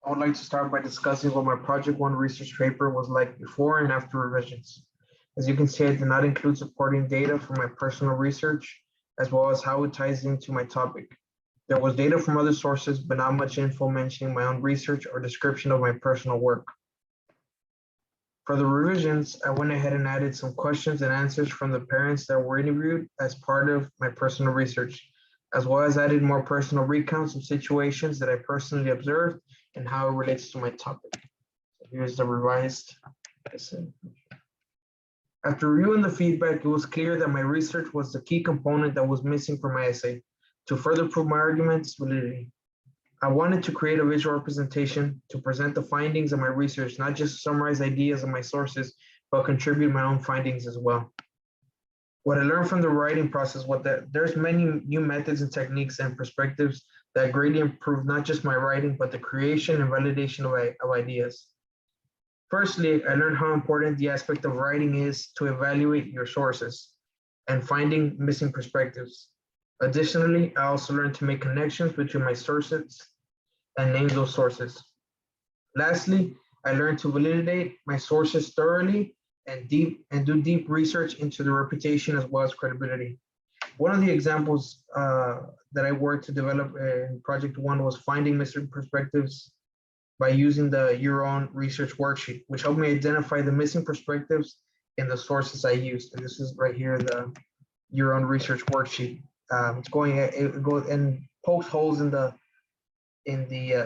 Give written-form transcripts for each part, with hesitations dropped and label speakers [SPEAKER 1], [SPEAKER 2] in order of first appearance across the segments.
[SPEAKER 1] I would like to start by discussing what my Project One research paper was like before and after revisions. As you can see, I did not include supporting data for my personal research, as well as how it ties into my topic. There was data from other sources, but not much info mentioning my own research or description of my personal work. For the revisions, I went ahead and added some questions and answers from the parents that were interviewed as part of my personal research, as well as added more personal recounts of situations that I personally observed and how it relates to my topic. So here's the revised essay. After reviewing the feedback, it was clear that my research was the key component that was missing from my essay to further prove my argument's validity. I wanted to create a visual representation to present the findings of my research, not just summarize ideas of my sources, but contribute my own findings as well. What I learned from the writing process was that there's many new methods and techniques and perspectives that greatly improve not just my writing, but the creation and validation of ideas. Firstly, I learned how important the aspect of writing is to evaluate your sources and finding missing perspectives. Additionally, I also learned to make connections between my sources and name those sources. Lastly, I learned to validate my sources thoroughly and do deep research into the reputation as well as credibility. One of the examples that I worked to develop in Project One was finding missing perspectives by using the Your Own Research worksheet, which helped me identify the missing perspectives in the sources I used. And this is right here, the Your Own Research worksheet. It goes and pokes holes in the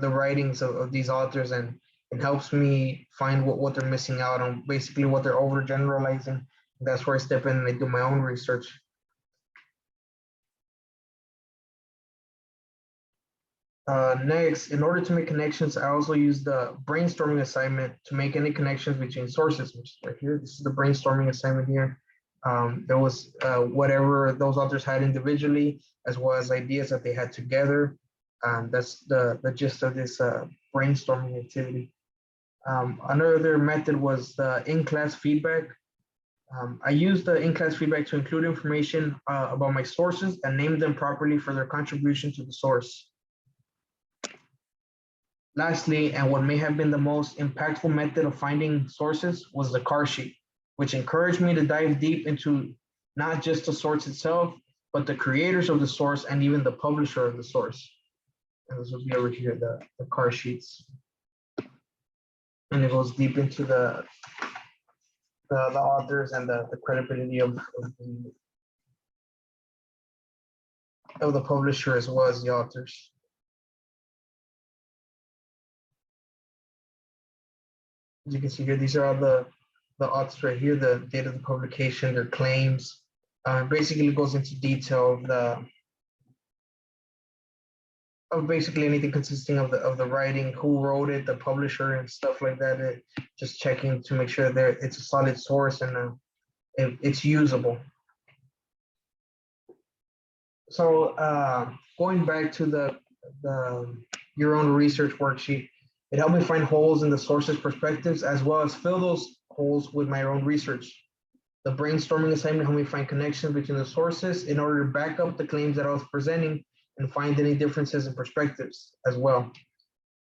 [SPEAKER 1] writings of these authors, and it helps me find what they're missing out on, basically what they're overgeneralizing. That's where I step in and I do my own research. Next, in order to make connections, I also use the brainstorming assignment to make any connections between sources, which is right here. This is the brainstorming assignment here. There was whatever those authors had individually, as well as ideas that they had together. That's the gist of this brainstorming activity. Another method was the in-class feedback. I used the in-class feedback to include information about my sources and name them properly for their contribution to the source. Lastly, and what may have been the most impactful method of finding sources was the CAR sheet, which encouraged me to dive deep into not just the source itself, but the creators of the source and even the publisher of the source. And this will be over here, the CAR sheets. And it goes deep into the authors and the credibility of the publisher as well as the authors. As you can see here, these are all the authors right here, the date of the publication, their claims. Basically, it goes into detail of basically anything consisting of the writing, who wrote it, the publisher, and stuff like that. Just checking to make sure that it's a solid source and it's usable. So going back to the Your Own Research worksheet, it helped me find holes in the sources' perspectives, as well as fill those holes with my own research. The brainstorming assignment helped me find connections between the sources in order to back up the claims that I was presenting and find any differences in perspectives as well.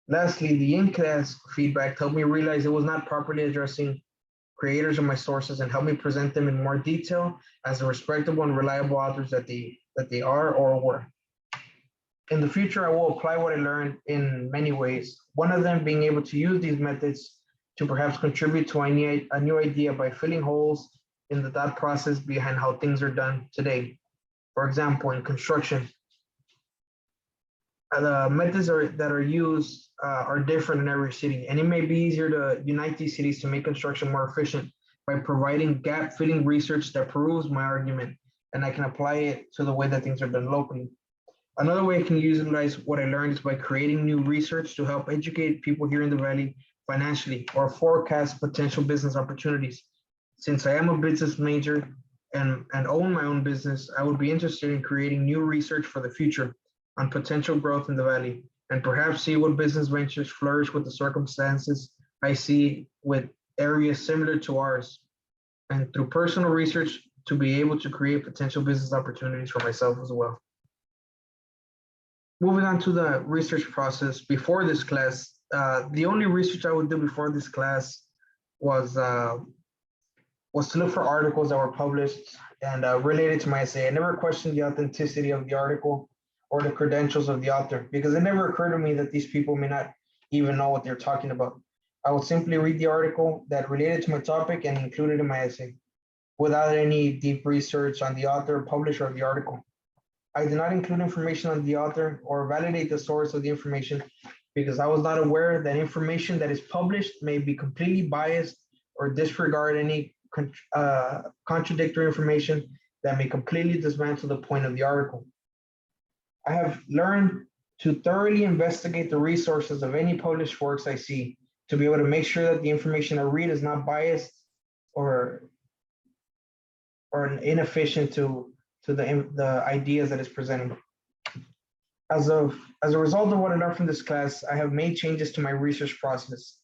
[SPEAKER 1] Lastly, the in-class feedback helped me realize it was not properly addressing creators of my sources and helped me present them in more detail as the respectable and reliable authors that they are or were. In the future, I will apply what I learned in many ways. One of them being able to use these methods to perhaps contribute to a new idea by filling holes in the thought process behind how things are done today. For example, in construction, the methods that are used are different in every city, and it may be easier to unite these cities to make construction more efficient by providing gap-filling research that proves my argument, and I can apply it to the way that things are done locally. Another way I can utilize what I learned is by creating new research to help educate people here in the Valley financially or forecast potential business opportunities. Since I am a business major and own my own business, I would be interested in creating new research for the future on potential growth in the Valley and perhaps see what business ventures flourish with the circumstances I see with areas similar to ours. And through personal research, to be able to create potential business opportunities for myself as well. Moving on to the research process, before this class, The only research I would do before this class was to look for articles that were published and related to my essay. I never questioned the authenticity of the article or the credentials of the author because it never occurred to me that these people may not even know what they're talking about. I would simply read the article that related to my topic and include it in my essay without any deep research on the author, publisher of the article. I did not include information on the author or validate the source of the information because I was not aware that information that is published may be completely biased or disregard any contradictory information that may completely dismantle the point of the article. I have learned to thoroughly investigate the resources of any published works I see to be able to make sure that the information I read is not biased or inefficient to the ideas that it's presenting. As a result of what I learned from this class, I have made changes to my research process.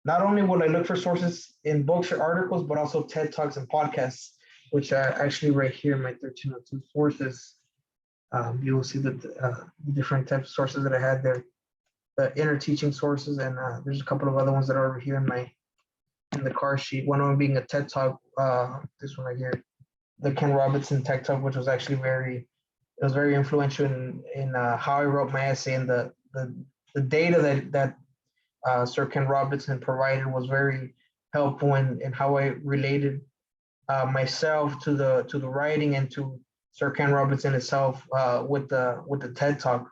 [SPEAKER 1] Not only will I look for sources in books or articles, but also TED Talks and podcasts, which are actually right here in my 1302 sources. You will see the different types of sources that I had there, the inner teaching sources, and there's a couple of other ones that are over here in the car sheet. One of them being a TED Talk, this one right here, the Ken Robinson TED Talk, which was actually very influential in how I wrote my essay, and the data that Sir Ken Robinson provided was very helpful in how I related myself to the writing and to Sir Ken Robinson itself with the TED Talk.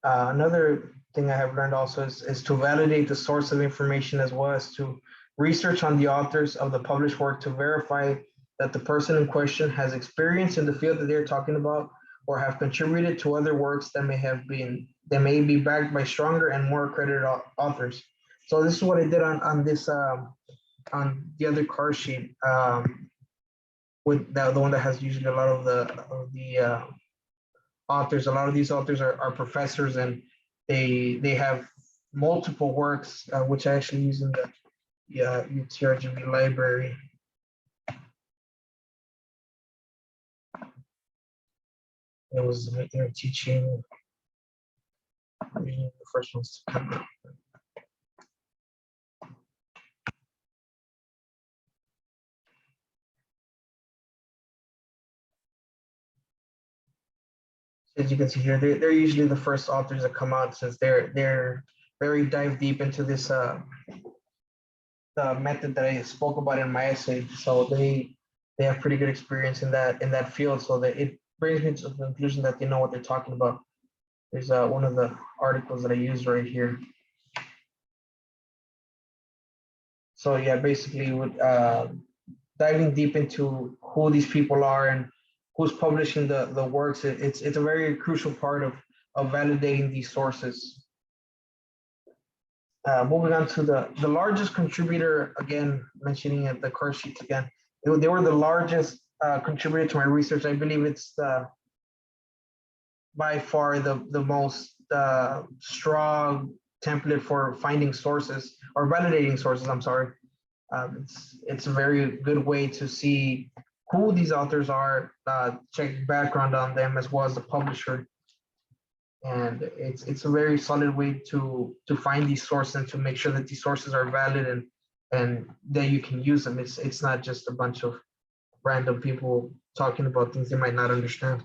[SPEAKER 1] Another thing I have learned also is to validate the source of information as well as to research on the authors of the published work to verify that the person in question has experience in the field that they're talking about or have contributed to other works that may be backed by stronger and more accredited authors. So this is what I did on this on the other card sheet with the one that has usually a lot of the authors. A lot of these authors are professors and they have multiple works, which I actually use in the UTRGV library. It was they're teaching the first one's to come out. As you can see here, they're usually the first authors that come out since they're very dive deep into this the method that I spoke about in my essay. So they have pretty good experience in that field. So that it brings me to the conclusion that they know what they're talking about. There's one of the articles that I used right here. So yeah, basically with diving deep into who these people are and who's publishing the works, it's a very crucial part of validating these sources. Moving on to the largest contributor, again, mentioning the card sheets again, they were the largest contributor to my research. I believe it's by far the most strong template for finding sources or validating sources, I'm sorry. It's a very good way to see who these authors are, check background on them as well as the publisher. And it's a very solid way to find these sources and to make sure that these sources are valid and that you can use them. It's not just a bunch of random people talking about things they might not understand.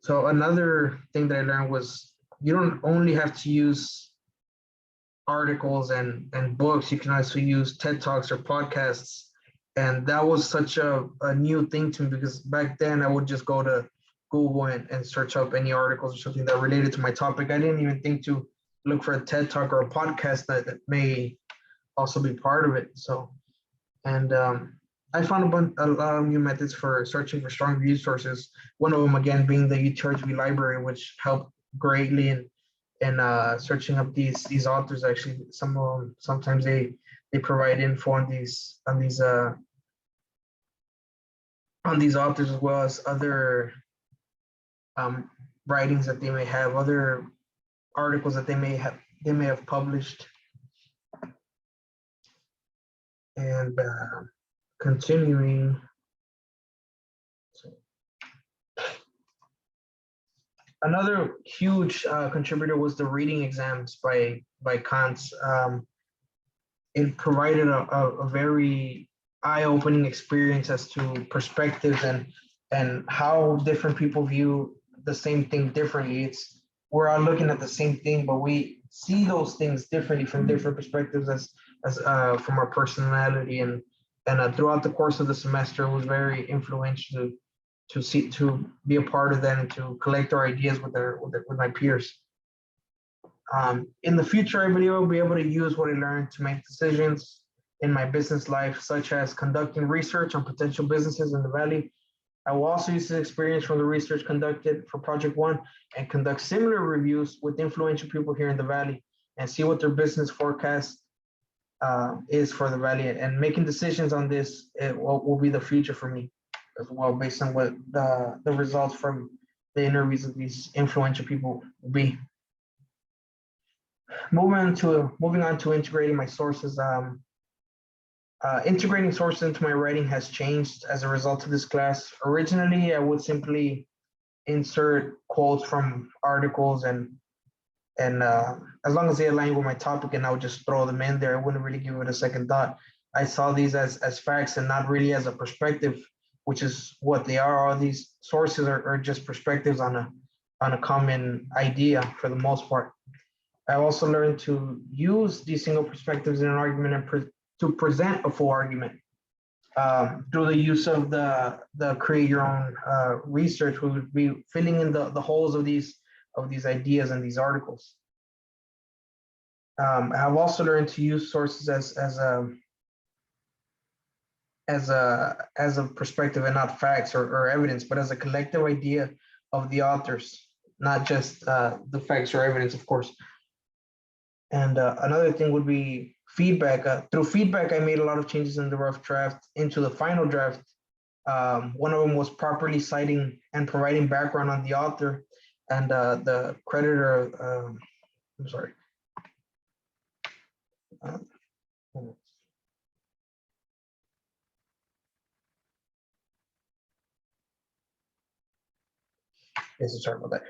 [SPEAKER 1] So another thing that I learned was you don't only have to use articles and books, you can also use TED Talks or podcasts. And that was such a new thing to me because back then I would just go to Google and search up any articles or something that related to my topic. I didn't even think to look for a TED Talk or a podcast that may also be part of it. So, and I found a lot of new methods for searching for strong resources. One of them, again, being the UTRGV library, which helped greatly in searching up these authors. Actually, some of them sometimes they provide info on these authors as well as other writings that they may have, other articles that they may have published. And continuing, Another huge contributor was the reading exams by Kant's. It provided a very eye-opening experience as to perspectives and how different people view the same thing differently. We're all looking at the same thing, but we see those things differently from different perspectives as from our personality and throughout the course of the semester, it was very influential to be a part of that and to collect our ideas with my peers. In the future, I believe I'll be able to use what I learned to make decisions in my business life, such as conducting research on potential businesses in the Valley. I will also use this experience from the research conducted for Project One and conduct similar reviews with influential people here in the Valley and see what their business forecast is for the Valley. And making decisions on this will be the future for me as well, based on what the results from the interviews of these influential people will be. Moving on to integrating my sources. Integrating sources into my writing has changed as a result of this class. Originally, I would simply insert quotes from articles and as long as they align with my topic, and I would just throw them in there. I wouldn't really give it a second thought. I saw these as facts and not really as a perspective, which is what they are. All these sources are just perspectives on a common idea for the most part. I also learned to use these single perspectives in an argument and to present a full argument through the use of the create your own research. We would be filling in the holes of these ideas and these articles. I've also learned to use sources as a perspective and not facts or evidence, but as a collective idea of the authors, not just the facts or evidence, of course. And another thing would be feedback. Through feedback, I made a lot of changes in the rough draft into the final draft. One of them was properly citing and providing background on the author and the creditor. I'm sorry. Sorry about that.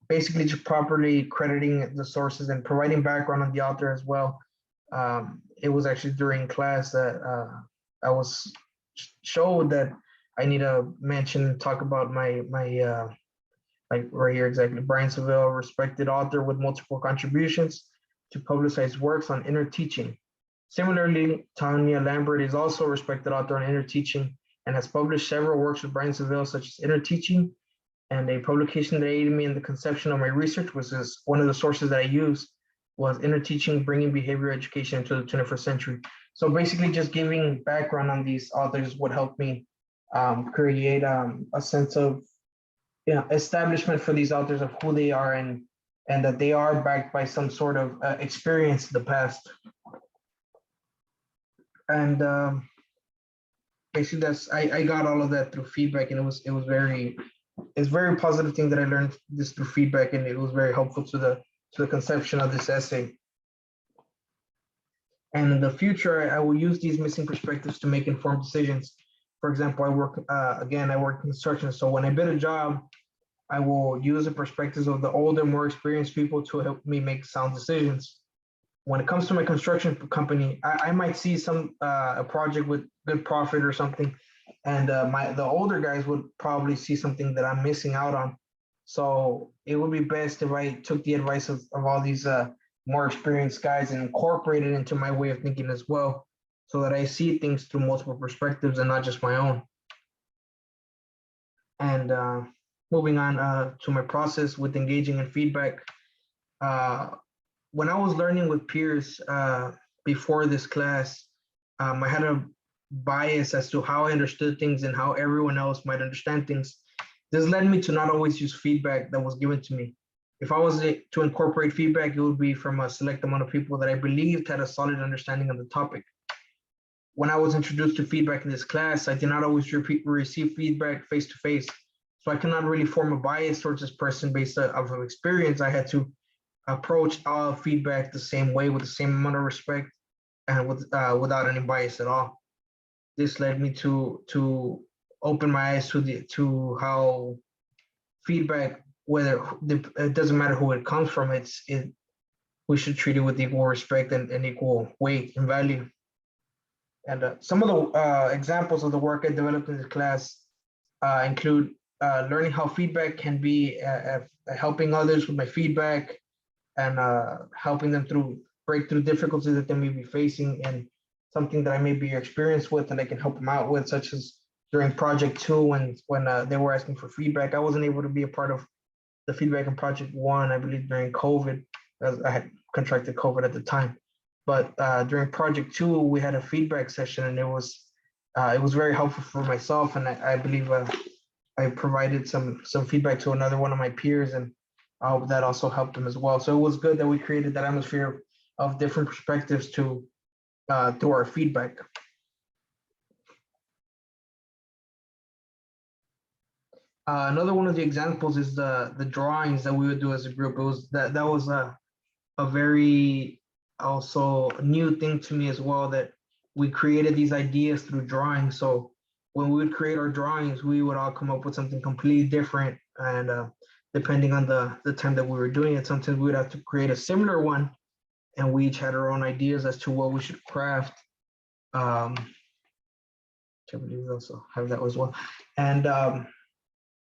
[SPEAKER 1] Basically, just properly crediting the sources and providing background on the author as well. It was actually during class that I was showed that I need to mention, talk about my like right here exactly, Brian Seville, respected author with multiple contributions to publicized works on inner teaching. Similarly, Tanya Lambert is also a respected author on inner teaching and has published several works with Brian Seville, such as Inner Teaching, and a publication that aided me in the conception of my research was one of the sources that I used was Inner Teaching, Bringing Behavior Education into the 21st Century. So basically just giving background on these authors would help me create a sense of establishment for these authors of who they are and that they are backed by some sort of experience in the past. And basically I got all of that through feedback, and it's very positive thing that I learned this through feedback, and it was very helpful to the conception of this essay. And in the future, I will use these missing perspectives to make informed decisions. For example, I work in construction. So when I bid a job, I will use the perspectives of the older, more experienced people to help me make sound decisions. When it comes to my construction company, I might see a project with good profit or something, and the older guys would probably see something that I'm missing out on. So it would be best if I took the advice of all these more experienced guys and incorporate it into my way of thinking as well, so that I see things through multiple perspectives and not just my own. And moving on to my process with engaging in feedback. When I was learning with peers before this class, I had a bias as to how I understood things and how everyone else might understand things. This led me to not always use feedback that was given to me. If I was to incorporate feedback, it would be from a select amount of people that I believed had a solid understanding of the topic. When I was introduced to feedback in this class, I did not always receive feedback face to face. So I cannot really form a bias towards this person based off of experience. I had to approach all feedback the same way with the same amount of respect and without any bias at all. This led me to open my eyes to how feedback whether it doesn't matter who it comes from, we should treat it with equal respect and equal weight and value. And some of the examples of the work I developed in the class include learning how feedback can be, helping others with my feedback, and helping them break through difficulties that they may be facing, and something that I may be experienced with and I can help them out with, such as during project 2 when they were asking for feedback. I wasn't able to be a part of the feedback in project 1, I believe during COVID, as I had contracted COVID at the time. But during project 2, we had a feedback session, and it was very helpful for myself, and I believe I provided some feedback to another one of my peers, and that also helped them as well. So it was good that we created that atmosphere of different perspectives through our feedback. Another one of the examples is the drawings that we would do as a group. It was that was a very also new thing to me as well, that we created these ideas through drawing. So when we would create our drawings, we would all come up with something completely different, and depending on the time that we were doing it, sometimes we would have to create a similar one, and we each had our own ideas as to what we should craft. I believe we also have that as well. And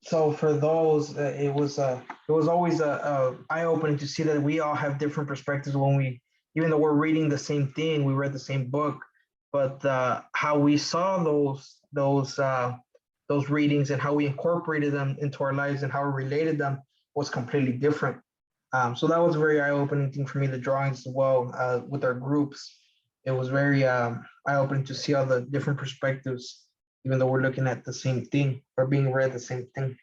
[SPEAKER 1] so for those, it was always a eye-opening to see that we all have different perspectives when even though we're reading the same thing, we read the same book, but how we saw those readings and how we incorporated them into our lives and how we related them was completely different. So that was a very eye-opening thing for me, the drawings as well, with our groups. It was very eye-opening to see all the different perspectives, even though we're looking at the same thing or being read the same thing.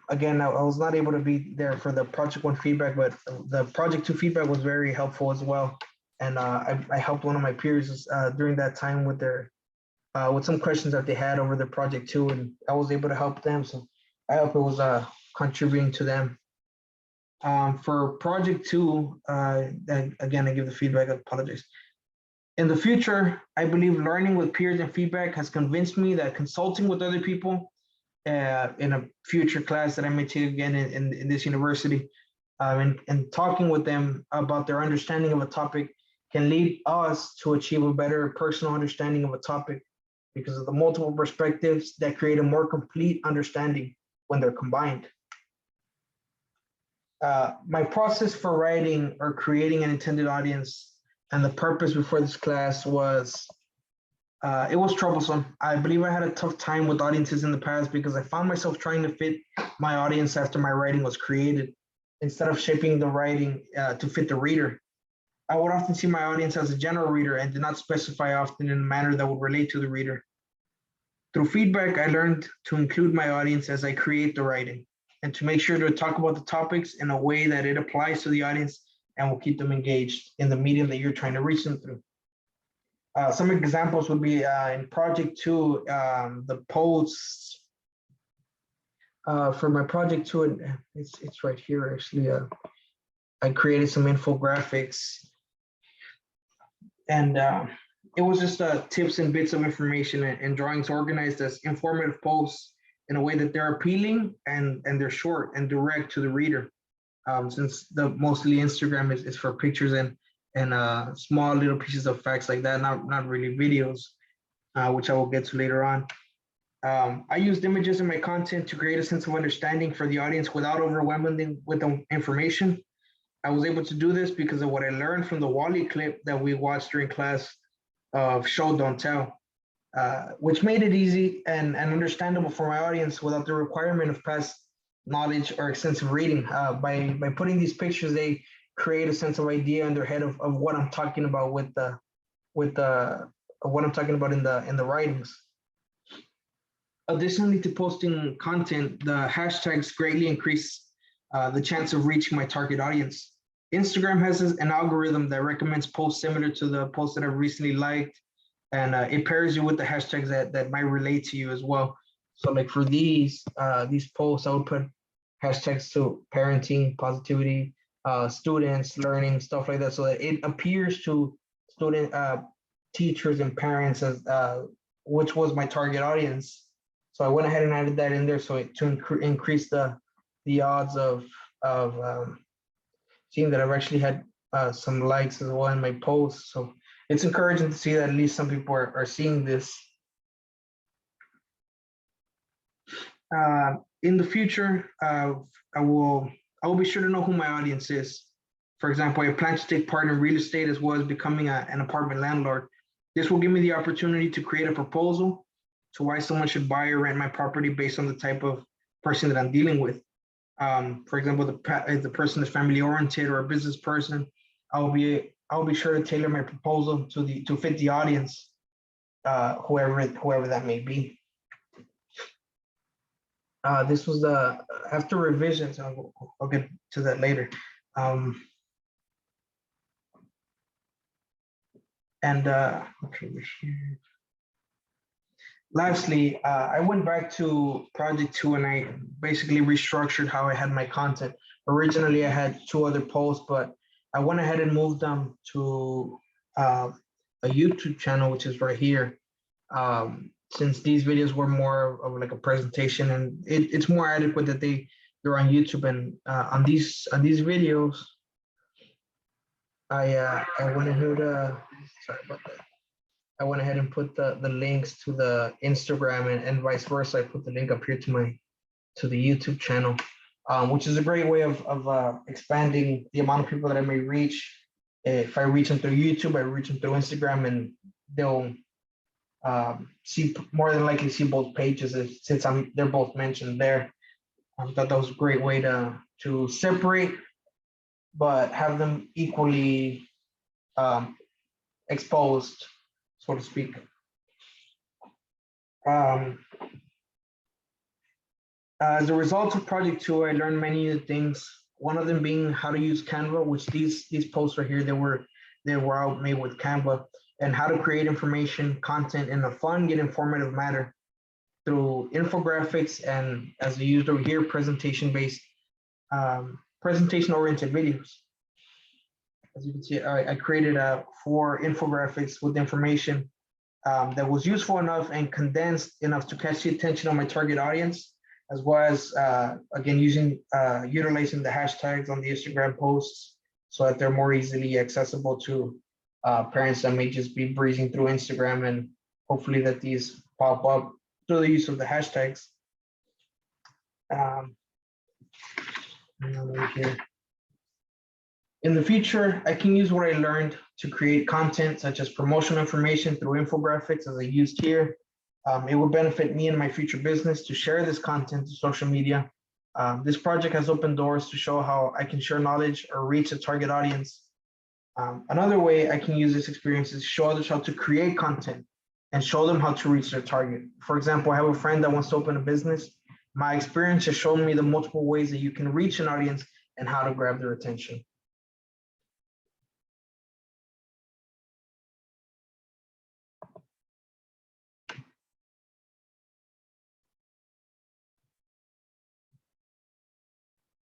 [SPEAKER 1] Again, I was not able to be there for the project 1 feedback, but the project 2 feedback was very helpful as well. And I helped one of my peers during that time with with some questions that they had over the project 2, and I was able to help them. So I hope it was contributing to them. For project 2, again, I give the feedback, I apologize. In the future, I believe learning with peers and feedback has convinced me that consulting with other people in a future class that I may take again in this university, and talking with them about their understanding of a topic can lead us to achieve a better personal understanding of a topic, because of the multiple perspectives that create a more complete understanding when they're combined. My process for writing or creating an intended audience and the purpose before this class was, it was troublesome. I believe I had a tough time with audiences in the past because I found myself trying to fit my audience after my writing was created, instead of shaping the writing to fit the reader. I would often see my audience as a general reader and did not specify often in a manner that would relate to the reader. Through feedback, I learned to include my audience as I create the writing, and to make sure to talk about the topics in a way that it applies to the audience and will keep them engaged in the medium that you're trying to reach them through. Some examples would be in project 2, the posts for my project 2, and it's right here actually. I created some infographics, and it was just tips and bits of information and drawings organized as informative posts in a way that they're appealing and they're short and direct to the reader. Since mostly Instagram is for pictures and small little pieces of facts like that, not really videos, which I will get to later on. I used images in my content to create a sense of understanding for the audience without overwhelming them with the information. I was able to do this because of what I learned from the WALL-E clip that we watched during class of Show Don't Tell, which made it easy and understandable for my audience without the requirement of past knowledge or extensive reading. By putting these pictures, they create a sense of idea in their head of what I'm talking about with what I'm talking about in the writings. Additionally to posting content, the hashtags greatly increase the chance of reaching my target audience. Instagram has an algorithm that recommends posts similar to the posts that I've recently liked, and it pairs you with the hashtags that might relate to you as well. So like for these posts, I would put hashtags to parenting, positivity, students, learning, stuff like that, so that it appears to teachers and parents as which was my target audience. So I went ahead and added that in there to increase the odds of seeing that I've actually had some likes as well in my posts. So it's encouraging to see that at least some people are seeing this. In the future, I will be sure to know who my audience is. For example, I plan to take part in real estate as well as becoming an apartment landlord. This will give me the opportunity to create a proposal to why someone should buy or rent my property based on the type of person that I'm dealing with. For example, if the person is family oriented or a business person, I'll be sure to tailor my proposal to fit the audience, whoever that may be. This was after revisions. I'll get to that later. Okay, here. Lastly, I went back to project 2 and I basically restructured how I had my content. Originally, I had 2 other posts, but I went ahead and moved them to a YouTube channel, which is right here. Since these videos were more of like a presentation, and it's more adequate that they're on YouTube. And on these videos, I went ahead. Sorry about that. I went ahead and put the links to the Instagram and vice versa. I put the link up here to the YouTube channel, which is a great way of expanding the amount of people that I may reach. If I reach them through YouTube, I reach them through Instagram, and they'll more than likely see both pages since they're both mentioned there. I thought that was a great way to separate, but have them equally exposed, so to speak. As a result of project 2, I learned many new things. One of them being how to use Canva, which these posts right here, they were all made with Canva, and how to create information content in a fun yet informative manner through infographics and, as used over here, presentation-oriented videos. As you can see, I created 4 infographics with information that was useful enough and condensed enough to catch the attention of my target audience, as well as, again, utilizing the hashtags on the Instagram posts so that they're more easily accessible to parents that may just be breezing through Instagram, and hopefully that these pop up through the use of the hashtags. Here. In the future, I can use what I learned to create content such as promotional information through infographics as I used here. It will benefit me and my future business to share this content to social media. This project has opened doors to show how I can share knowledge or reach a target audience. Another way I can use this experience is show others how to create content and show them how to reach their target. For example, I have a friend that wants to open a business. My experience has shown me the multiple ways that you can reach an audience and how to grab their attention.